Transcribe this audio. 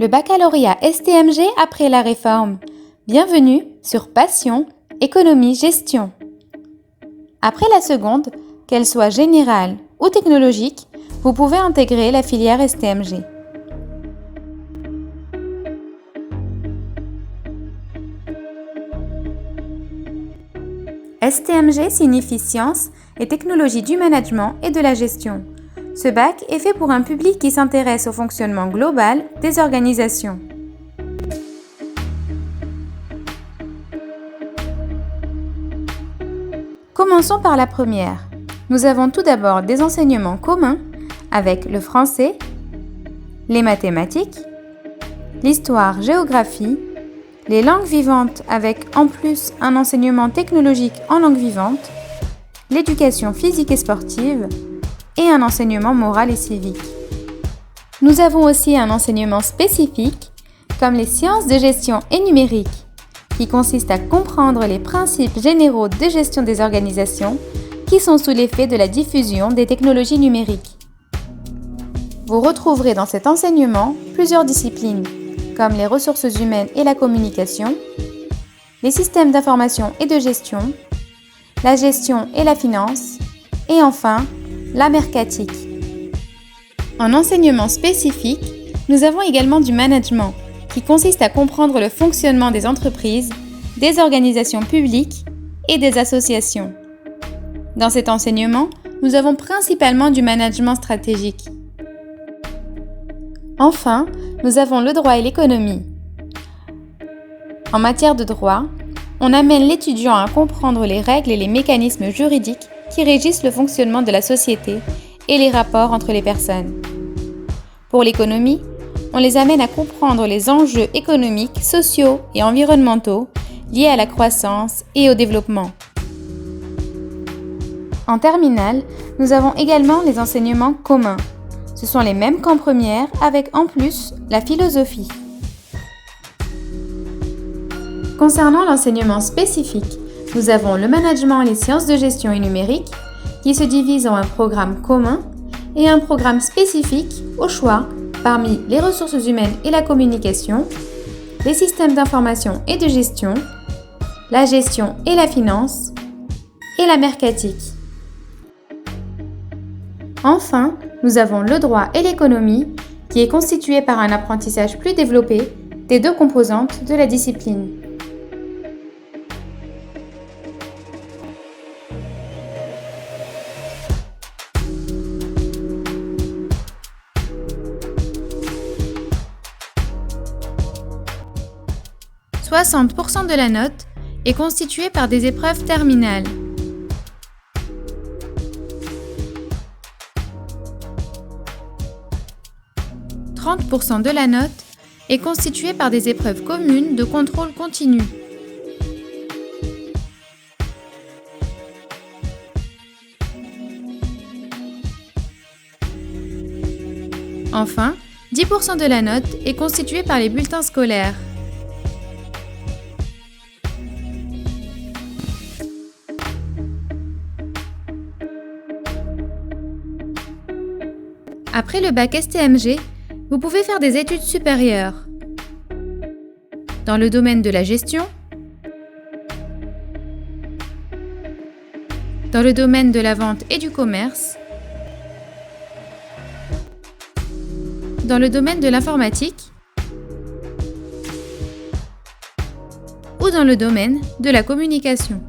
Le baccalauréat STMG après la réforme. Bienvenue sur Passion, Économie, Gestion. Après la seconde, qu'elle soit générale ou technologique, vous pouvez intégrer la filière STMG. STMG signifie Sciences et Technologies du Management et de la Gestion. Ce bac est fait pour un public qui s'intéresse au fonctionnement global des organisations. Commençons par la première. Nous avons tout d'abord des enseignements communs avec le français, les mathématiques, l'histoire-géographie, les langues vivantes avec en plus un enseignement technologique en langue vivante, l'éducation physique et sportive et un enseignement moral et civique. Nous avons aussi un enseignement spécifique comme les sciences de gestion et numérique qui consiste à comprendre les principes généraux de gestion des organisations qui sont sous l'effet de la diffusion des technologies numériques. Vous retrouverez dans cet enseignement plusieurs disciplines comme les ressources humaines et la communication, les systèmes d'information et de gestion, la gestion et la finance, et enfin, la mercatique. En enseignement spécifique, nous avons également du management, qui consiste à comprendre le fonctionnement des entreprises, des organisations publiques et des associations. Dans cet enseignement, nous avons principalement du management stratégique. Enfin, nous avons le droit et l'économie. En matière de droit, on amène l'étudiant à comprendre les règles et les mécanismes juridiques qui régissent le fonctionnement de la société et les rapports entre les personnes. Pour l'économie, on les amène à comprendre les enjeux économiques, sociaux et environnementaux liés à la croissance et au développement. En terminale, nous avons également les enseignements communs. Ce sont les mêmes qu'en première, avec en plus la philosophie. Concernant l'enseignement spécifique, nous avons le management et les sciences de gestion et numérique, qui se divisent en un programme commun et un programme spécifique au choix parmi les ressources humaines et la communication, les systèmes d'information et de gestion, la gestion et la finance, et la mercatique. Enfin, nous avons le droit et l'économie, qui est constitué par un apprentissage plus développé des deux composantes de la discipline. « 60% de la note est constituée par des épreuves terminales. « 30% de la note est constituée par des épreuves communes de contrôle continu. Enfin, 10% de la note est constituée par les bulletins scolaires. Après le bac STMG, vous pouvez faire des études supérieures dans le domaine de la gestion, dans le domaine de la vente et du commerce, dans le domaine de l'informatique ou dans le domaine de la communication.